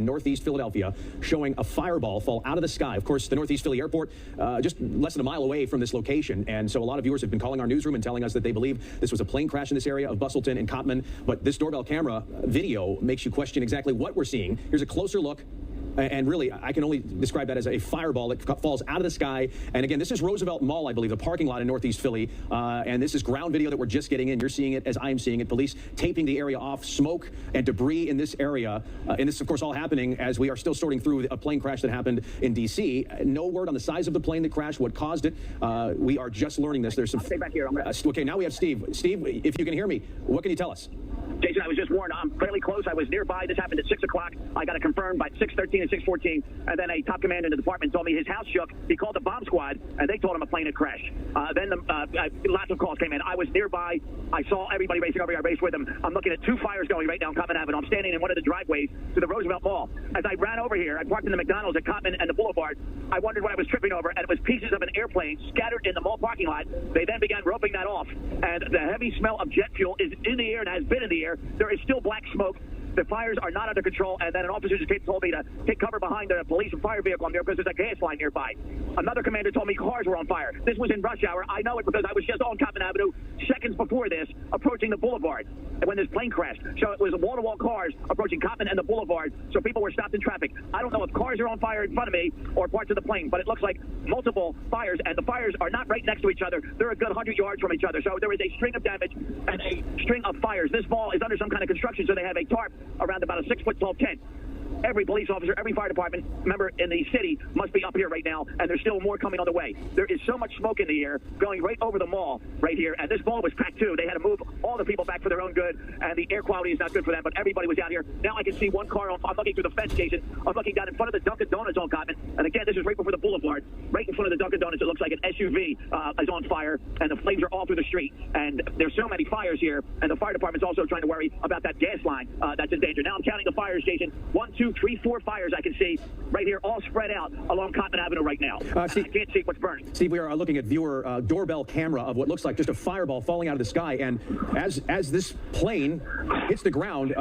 Northeast Philadelphia, showing a fireball fall out of the sky. Of course, the Northeast Philly airport, just less than a mile away from this location. And so a lot of viewers have been calling our newsroom and telling us that they believe this was a plane crash in this area of Bustleton and Cottman. But this doorbell camera video makes you question exactly what we're seeing. Here's a closer look. And really, I can only describe that as a fireball that falls out of the sky. And again, this is Roosevelt Mall, I believe, the parking lot in Northeast Philly. And this is ground video that we're just getting in. You're seeing it as I'm seeing it. Police taping the area off, smoke and debris in this area. And this, of course, all happening as we are still sorting through a plane crash that happened in D.C. No word on the size of the plane that crashed, what caused it. We are just learning this. There's some. I'll stay back here. Okay, now we have Steve. Steve, if you can hear me, what can you tell us? Jason, I was just warned. I'm fairly close. I was nearby. This happened at 6 o'clock. I got it confirmed by 6:13 and 6:14. And then a top commander in the department told me his house shook. He called the bomb squad, and they told him a plane had crashed. Then lots of calls came in. I was nearby. I saw everybody racing over here. I raced with them. I'm looking at two fires going right down Cottman Avenue. I'm standing in one of the driveways to the Roosevelt Mall. As I ran over here, I parked in the McDonald's at Cottman and the Boulevard. I wondered what I was tripping over, and it was pieces of an airplane scattered in the mall parking lot. They then began roping that off, and the heavy smell of jet fuel is in the air and has been in the air. There is still black smoke. The fires are not under control, and then an officer just told me to take cover behind the police and fire vehicle on there because there's a gas line nearby. Another commander told me cars were on fire. This was in rush hour. I know it because I was just on Cottman Avenue seconds before this, approaching the Boulevard when this plane crashed. So it was wall-to-wall cars approaching Cottman and the Boulevard, so people were stopped in traffic. I don't know if cars are on fire in front of me or parts of the plane, but it looks like multiple fires, and the fires are not right next to each other. They're a good 100 yards from each other, so there is a string of damage and a string of fires. This mall is under some kind of construction, so they have a tarp around about a 6-foot tall tent. Every police officer, every fire department member in the city must be up here right now, and there's still more coming on the way. There is so much smoke in the air going right over the mall right here, and this mall was packed too. They had to move all the people back for their own good, and the air quality is not good for them, but everybody was out here. Now I can see one car I'm looking through the fence station. I'm looking down in front of the Dunkin' Donuts on Cottman, and again, this is right before the Boulevard. Right in front of the Dunkin' Donuts, it looks like an SUV is on fire, and the flames are all through the street. And there's so many fires here, and the fire department's also trying to worry about that gas line that's in danger. Now I'm counting the fires, Jason. 1, 2, 3, 4 fires I can see right here, all spread out along Cottman Avenue right now. Steve, I can't see what's burning. Steve, we are looking at viewer doorbell camera of what looks like just a fireball falling out of the sky, and as this plane hits the ground,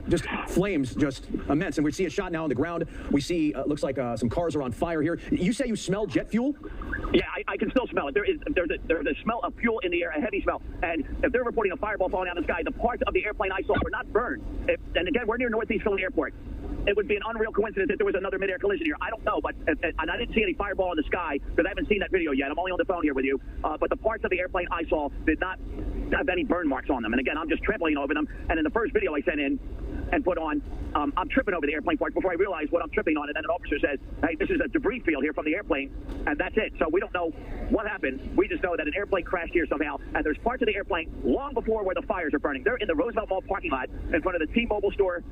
just flames just immense. And we see a shot now on the ground. We see looks like some cars are on fire here. You say you smell jet fuel? Yeah, I can still smell it. There's a smell of fuel in the air, a heavy smell. And if they're reporting a fireball falling out of the sky, the parts of the airplane I saw were not burned. And again, we're near Northeast Philly Airport. It would be an unreal coincidence if there was another mid-air collision here. I don't know, but and I didn't see any fireball in the sky because I haven't seen that video yet. I'm only on the phone here with you. But the parts of the airplane I saw did not have any burn marks on them. And again, I'm just trampling over them. And in the first video I sent in and put on, I'm tripping over the airplane parts before I realize what I'm tripping on. And then an officer says, hey, this is a debris field here from the airplane. And that's it. So we don't know what happened. We just know that an airplane crashed here somehow. And there's parts of the airplane long before where the fires are burning. They're in the Roosevelt Mall parking lot in front of the T-Mobile store.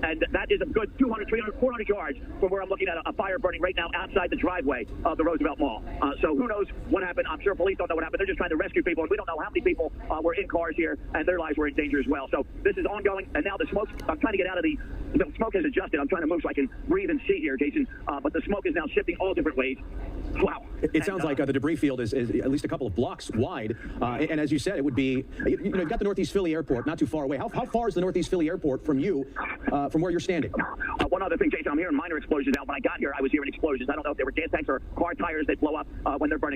And that is a good 200, 300, 400 yards from where I'm looking at a fire burning right now outside the driveway of the Roosevelt Mall. So who knows what happened? I'm sure police don't know what happened. They're just trying to rescue people, and we don't know how many people were in cars here, and their lives were in danger as well. So this is ongoing, and now the smoke, I'm trying to get out of the smoke has adjusted. I'm trying to move so I can breathe and see here, Jason. But the smoke is now shifting all different ways. Wow. It sounds like the debris field is at least a couple of blocks wide. And as you said, it would be, you've got the Northeast Philly Airport not too far away. How far is the Northeast Philly Airport from you, from where you're standing? One other thing, Jason, I'm hearing minor explosions now. When I got here, I was hearing explosions. I don't know if they were gas tanks or car tires that blow up when they're burning.